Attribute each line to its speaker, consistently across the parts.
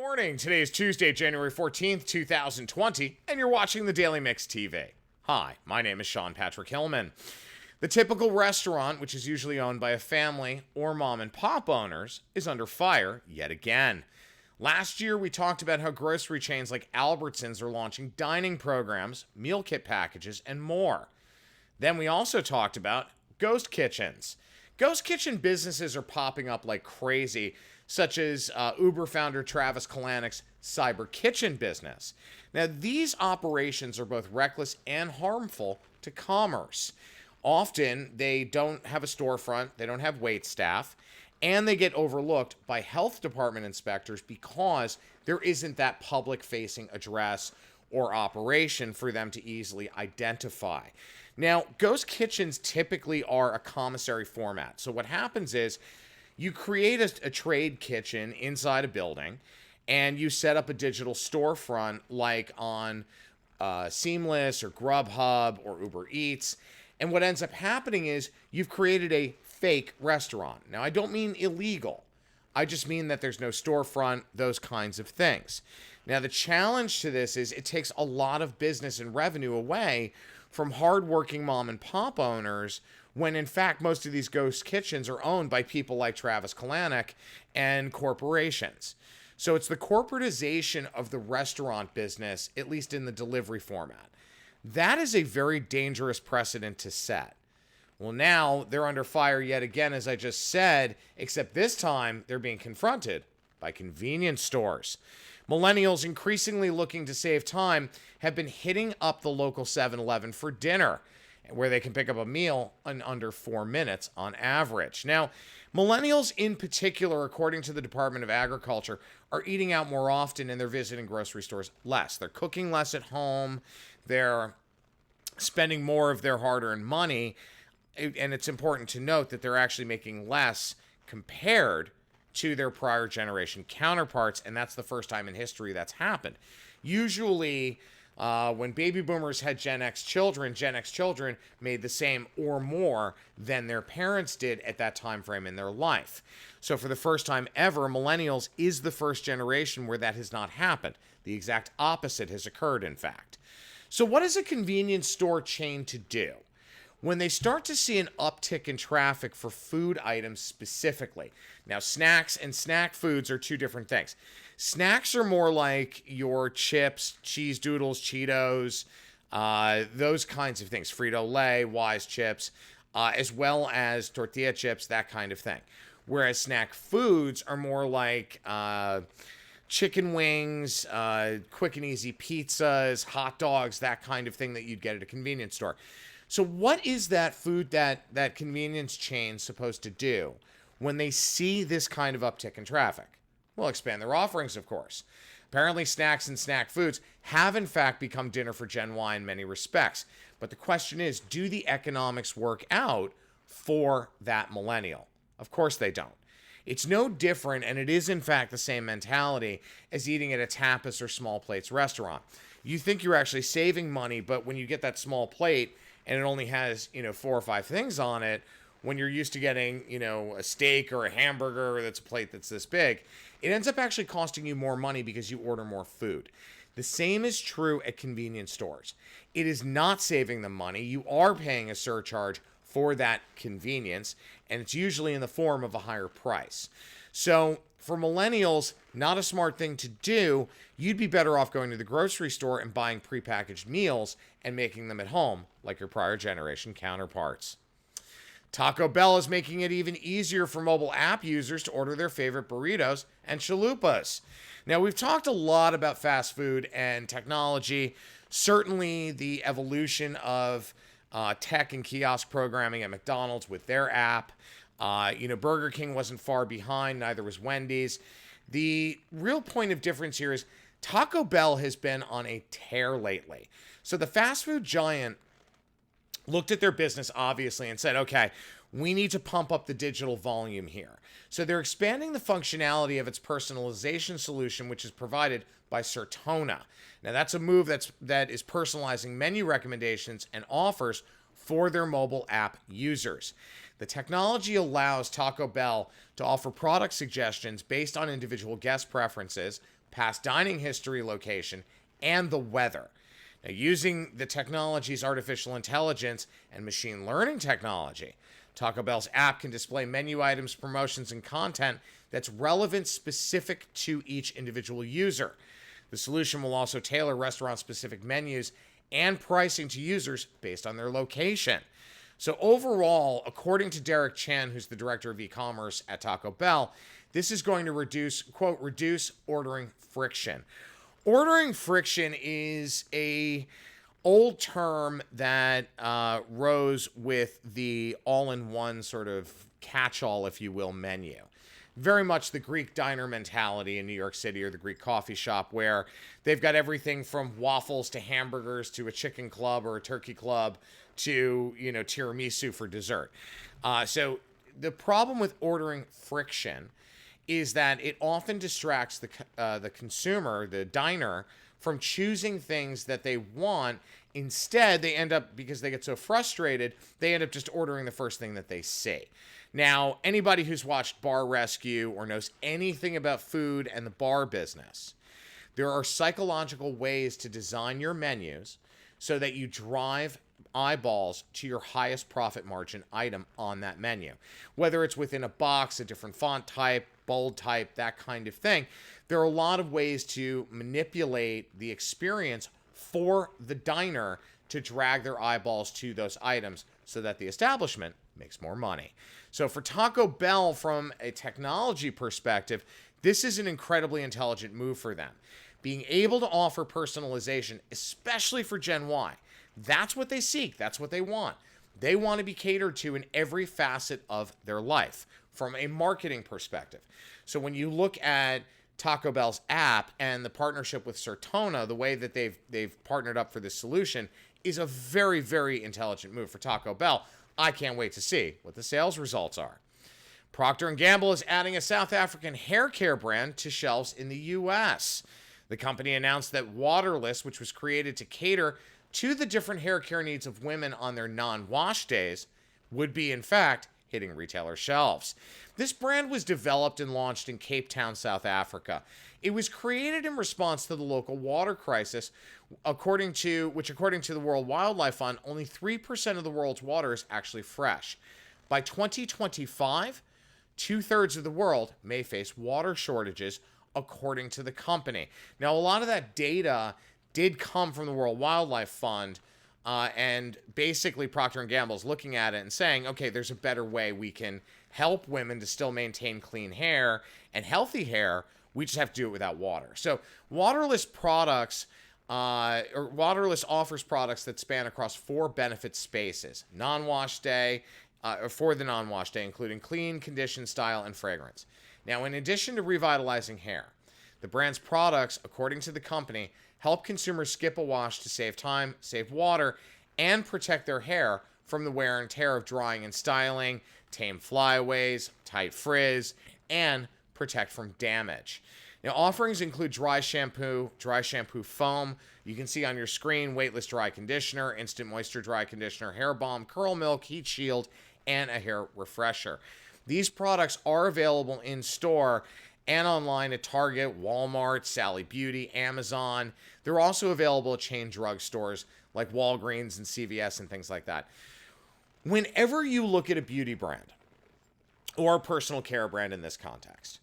Speaker 1: Morning. Today is Tuesday, January 14th, 2020, and you're watching the Daily Mix TV. Hi, my name is Sean Patrick Hillman. The typical restaurant, which is usually owned by a family or mom and pop owners, is under fire yet again. Last year, we talked about how grocery chains like Albertsons are launching dining programs, meal kit packages, and more. Then we also talked about ghost kitchens. Ghost kitchen businesses are popping up like crazy, such as Uber founder Travis Kalanick's Cyber Kitchen business. Now, these operations are both reckless and harmful to commerce. Often, they don't have a storefront, they don't have wait staff, and they get overlooked by health department inspectors because there isn't that public-facing address or operation for them to easily identify. Now, ghost kitchens typically are a commissary format. So what happens is you create a trade kitchen inside a building and you set up a digital storefront like on Seamless or Grubhub or Uber Eats. And what ends up happening is you've created a fake restaurant. Now, I don't mean illegal. I just mean that there's no storefront, those kinds of things. Now, the challenge to this is it takes a lot of business and revenue away from hardworking mom and pop owners when, in fact, most of these ghost kitchens are owned by people like Travis Kalanick and corporations. So it's the corporatization of the restaurant business, at least in the delivery format. That is a very dangerous precedent to set. Well, now they're under fire yet again, as I just said, except this time they're being confronted by convenience stores. Millennials, increasingly looking to save time, have been hitting up the local 7-Eleven for dinner, where they can pick up a meal in under 4 minutes on average. Now, millennials in particular, according to the Department of Agriculture, are eating out more often and they're visiting grocery stores less. They're cooking less at home. They're spending more of their hard-earned money. And it's important to note that they're actually making less compared to their prior generation counterparts, and that's the first time in history that's happened. Usually, when baby boomers had Gen X children made the same or more than their parents did at that time frame in their life. So for the first time ever, millennials is the first generation where that has not happened. The exact opposite has occurred, in fact. So what is a convenience store chain to do? When they start to see an uptick in traffic for food items specifically. Now, snacks and snack foods are two different things. Snacks are more like your chips, cheese doodles, Cheetos, those kinds of things. Frito-Lay, Wise chips, as well as tortilla chips, that kind of thing. Whereas snack foods are more like chicken wings, quick and easy pizzas, hot dogs, that kind of thing that you'd get at a convenience store. So what is that food that convenience chain's supposed to do when they see this kind of uptick in traffic? Well, expand their offerings, of course. Apparently, snacks and snack foods have, in fact, become dinner for Gen Y in many respects. But the question is, do the economics work out for that millennial? Of course they don't. It's no different, and it is, in fact, the same mentality as eating at a tapas or small plates restaurant. You think you're actually saving money, but when you get that small plate, and it only has, 4 or 5 things on it, when you're used to getting, a steak or a hamburger that's a plate that's this big, it ends up actually costing you more money because you order more food. The same is true at convenience stores. It is not saving them money. You are paying a surcharge for that convenience, and it's usually in the form of a higher price. So for millennials, not a smart thing to do. You'd be better off going to the grocery store and buying prepackaged meals and making them at home like your prior generation counterparts. Taco Bell is making it even easier for mobile app users to order their favorite burritos and chalupas. Now, we've talked a lot about fast food and technology. Certainly the evolution of tech and kiosk programming at McDonald's with their app. Burger King wasn't far behind, neither was Wendy's. The real point of difference here is Taco Bell has been on a tear lately. So the fast food giant looked at their business, obviously, and said, okay, we need to pump up the digital volume here. So they're expanding the functionality of its personalization solution, which is provided by Certona. Now, that's a move that is personalizing menu recommendations and offers for their mobile app users. The technology allows Taco Bell to offer product suggestions based on individual guest preferences, past dining history, location, and the weather. Now, using the technology's artificial intelligence and machine learning technology, Taco Bell's app can display menu items, promotions, and content that's relevant specific to each individual user. The solution will also tailor restaurant-specific menus and pricing to users based on their location. So overall, according to Derek Chan, who's the director of e-commerce at Taco Bell, this is going to reduce, quote, reduce ordering friction. Ordering friction is a old term that rose with the all-in-one sort of catch-all, if you will, menu. Very much the Greek diner mentality in New York City, or the Greek coffee shop, where they've got everything from waffles to hamburgers to a chicken club or a turkey club to, tiramisu for dessert. So the problem with ordering friction is that it often distracts the consumer, the diner, from choosing things that they want. Instead, they end up, because they get so frustrated, they end up just ordering the first thing that they see. Now, anybody who's watched Bar Rescue or knows anything about food and the bar business, there are psychological ways to design your menus so that you drive eyeballs to your highest profit margin item on that menu. Whether it's within a box, a different font type, bold type, that kind of thing. There are a lot of ways to manipulate the experience for the diner to drag their eyeballs to those items so that the establishment makes more money. So for Taco Bell, from a technology perspective, this is an incredibly intelligent move for them. Being able to offer personalization, especially for Gen Y, that's what they seek. That's what they want. They want to be catered to in every facet of their life from a marketing perspective. So when you look at Taco Bell's app and the partnership with Certona, the way that they've partnered up for this solution is a very, very intelligent move for Taco Bell. I can't wait to see what the sales results are. Procter Gamble is adding a South African hair care brand to shelves in the U.S. The company announced that Waterless, which was created to cater to the different hair care needs of women on their non-wash days, would be, in fact, hitting retailer shelves. This brand was developed and launched in Cape Town, South Africa. It was created in response to the local water crisis, according to the World Wildlife Fund, only 3% of the world's water is actually fresh. By 2025, 2/3 of the world may face water shortages, according to the company. Now, a lot of that data did come from the World Wildlife Fund, and basically Procter & Gamble is looking at it and saying, okay, there's a better way we can help women to still maintain clean hair and healthy hair. We just have to do it without water. So Waterless products, or Waterless offers products that span across 4 benefit spaces: non-wash day, or for the non-wash day, including clean, condition, style, and fragrance. Now, in addition to revitalizing hair, the brand's products, according to the company, help consumers skip a wash to save time, save water, and protect their hair from the wear and tear of drying and styling, tame flyaways, tight frizz, and protect from damage. Now, offerings include dry shampoo foam. You can see on your screen weightless dry conditioner, instant moisture dry conditioner, hair balm, curl milk, heat shield, and a hair refresher. These products are available in store and online at Target, Walmart, Sally Beauty, Amazon. They're also available at chain drugstores like Walgreens and CVS and things like that. Whenever you look at a beauty brand, or a personal care brand in this context,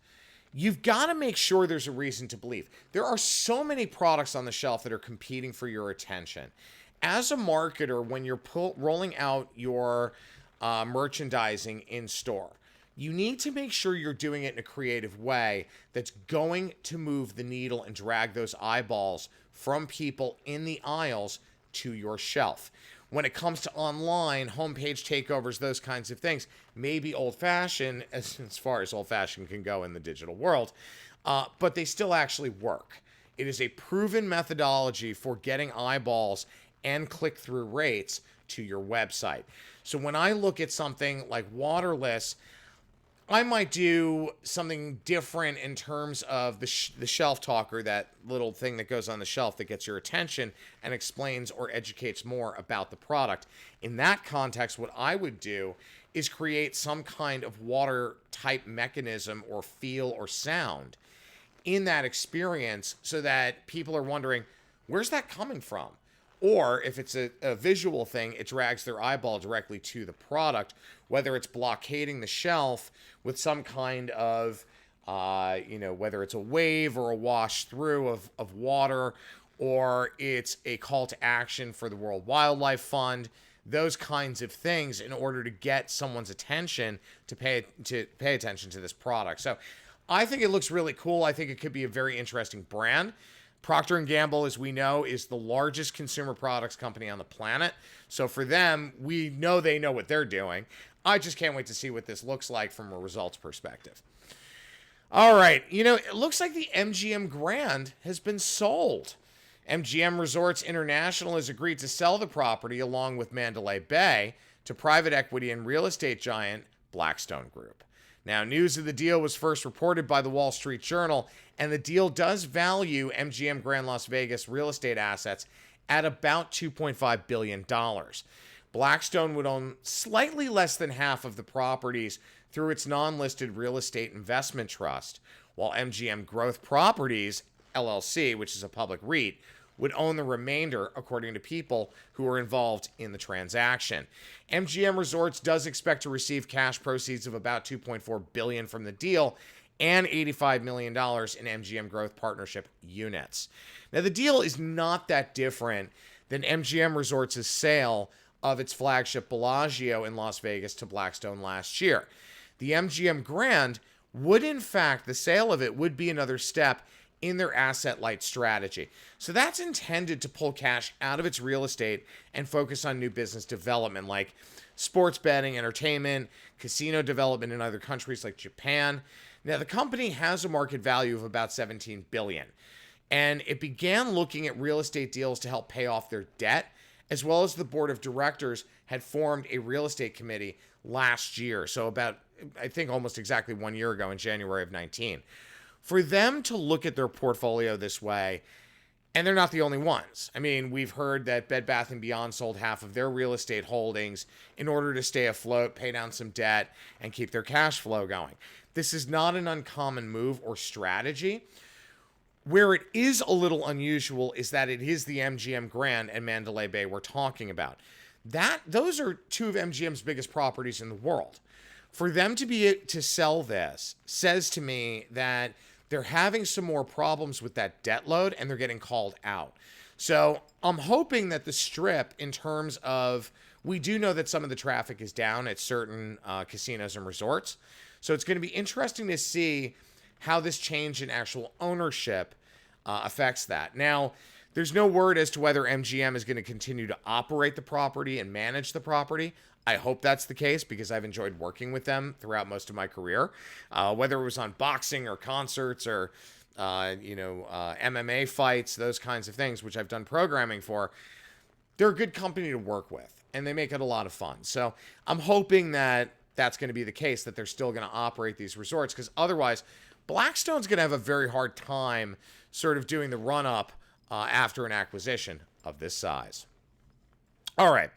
Speaker 1: you've got to make sure there's a reason to believe. There are so many products on the shelf that are competing for your attention. As a marketer, when you're rolling out your merchandising in store, you need to make sure you're doing it in a creative way that's going to move the needle and drag those eyeballs from people in the aisles to your shelf. When it comes to online, homepage takeovers, those kinds of things, may be old-fashioned, as far as old-fashioned can go in the digital world, but they still actually work. It is a proven methodology for getting eyeballs and click-through rates to your website. So when I look at something like Waterless, I might do something different in terms of the shelf talker, that little thing that goes on the shelf that gets your attention and explains or educates more about the product. In that context, what I would do is create some kind of water type mechanism or feel or sound in that experience so that people are wondering, where's that coming from? Or if it's a visual thing, it drags their eyeball directly to the product, whether it's blockading the shelf with some kind of, whether it's a wave or a wash through of water, or it's a call to action for the World Wildlife Fund, those kinds of things in order to get someone's attention to pay attention to this product. So I think it looks really cool. I think it could be a very interesting brand. Procter Gamble, as we know, is the largest consumer products company on the planet. So for them, we know they know what they're doing. I just can't wait to see what this looks like from a results perspective. All right, it looks like the MGM Grand has been sold. MGM Resorts International has agreed to sell the property along with Mandalay Bay to private equity and real estate giant Blackstone Group. Now, news of the deal was first reported by the Wall Street Journal, and the deal does value MGM Grand Las Vegas real estate assets at about $2.5 billion. Blackstone would own slightly less than half of the properties through its non-listed real estate investment trust, while MGM Growth Properties, LLC, which is a public REIT, would own the remainder, according to people who were involved in the transaction. MGM Resorts does expect to receive cash proceeds of about $2.4 billion from the deal and $85 million in MGM Growth Partnership units. Now, the deal is not that different than MGM Resorts' sale of its flagship Bellagio in Las Vegas to Blackstone last year. The MGM Grand would, in fact, the sale of it would be another step in their asset-light strategy. So that's intended to pull cash out of its real estate and focus on new business development like sports betting, entertainment, casino development in other countries like Japan. Now, the company has a market value of about $17 billion, and it began looking at real estate deals to help pay off their debt, as well as the board of directors had formed a real estate committee last year. So about, I think, almost exactly 1 year ago in January of 19. For them to look at their portfolio this way, and they're not the only ones. I mean, we've heard that Bed Bath & Beyond sold half of their real estate holdings in order to stay afloat, pay down some debt, and keep their cash flow going. This is not an uncommon move or strategy. Where it is a little unusual is that it is the MGM Grand and Mandalay Bay we're talking about. Those are two of MGM's biggest properties in the world. For them to sell this says to me that they're having some more problems with that debt load and they're getting called out. So I'm hoping that the Strip, in terms of, we do know that some of the traffic is down at certain casinos and resorts. So it's going to be interesting to see how this change in actual ownership affects that. Now, there's no word as to whether MGM is going to continue to operate the property and manage the property. I hope that's the case because I've enjoyed working with them throughout most of my career, whether it was on boxing or concerts or, MMA fights, those kinds of things, which I've done programming for. They're a good company to work with, and they make it a lot of fun. So I'm hoping that that's going to be the case, that they're still going to operate these resorts, because otherwise Blackstone's going to have a very hard time sort of doing the run-up after an acquisition of this size. All right.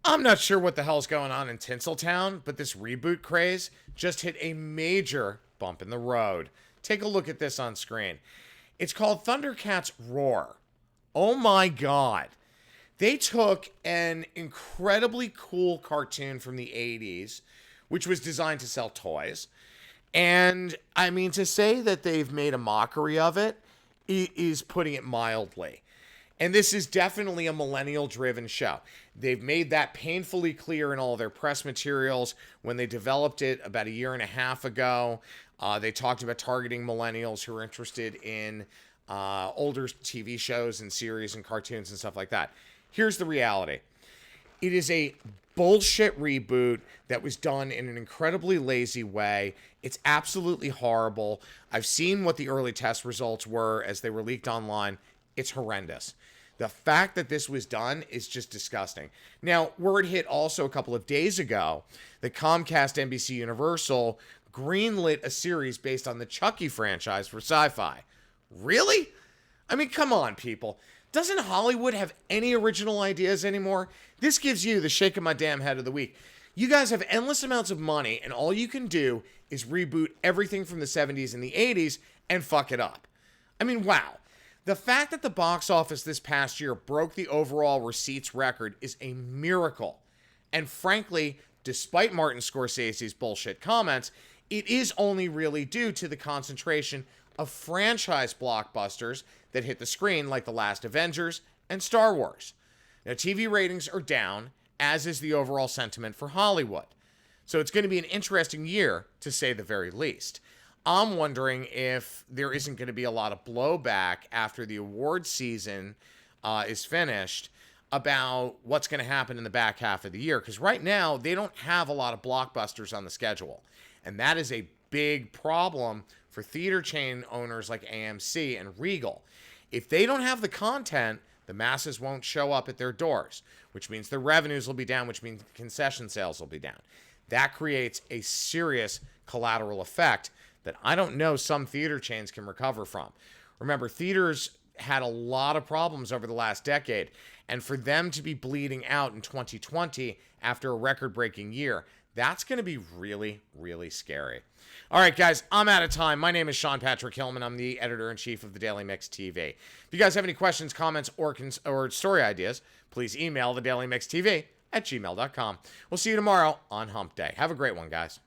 Speaker 1: I'm not sure what the hell's going on in Tinseltown, but this reboot craze just hit a major bump in the road. Take a look at this on screen. It's called Thundercats Roar. Oh my God. They took an incredibly cool cartoon from the 80s, which was designed to sell toys. And I mean, to say that they've made a mockery of it is putting it mildly. And this is definitely a millennial-driven show. They've made that painfully clear in all their press materials. When they developed it about a year and a half ago, they talked about targeting millennials who are interested in older TV shows and series and cartoons and stuff like that. Here's the reality. It is a bullshit reboot that was done in an incredibly lazy way. It's absolutely horrible. I've seen what the early test results were as they were leaked online. It's horrendous. The fact that this was done is just disgusting. Now, word hit also a couple of days ago that Comcast NBCUniversal greenlit a series based on the Chucky franchise for Syfy. Really? I mean, come on, people. Doesn't Hollywood have any original ideas anymore? This gives you the shake of my damn head of the week. You guys have endless amounts of money, and all you can do is reboot everything from the 70s and the 80s and fuck it up. I mean, wow. The fact that the box office this past year broke the overall receipts record is a miracle. And frankly, despite Martin Scorsese's bullshit comments, it is only really due to the concentration of franchise blockbusters that hit the screen like The Last Avengers and Star Wars. Now, TV ratings are down, as is the overall sentiment for Hollywood. So it's going to be an interesting year, to say the very least. I'm wondering if there isn't going to be a lot of blowback after the award season is finished about what's going to happen in the back half of the year. Because right now, they don't have a lot of blockbusters on the schedule. And that is a big problem for theater chain owners like AMC and Regal. If they don't have the content, the masses won't show up at their doors, which means their revenues will be down, which means concession sales will be down. That creates a serious collateral effect that I don't know some theater chains can recover from. Remember, theaters had a lot of problems over the last decade, and for them to be bleeding out in 2020 after a record-breaking year, that's going to be really, really scary. All right, guys, I'm out of time. My name is Sean Patrick Hillman. I'm the editor-in-chief of the Daily Mix TV. If you guys have any questions, comments, or story ideas, please email thedailymixtv@gmail.com. We'll see you tomorrow on Hump Day. Have a great one, guys.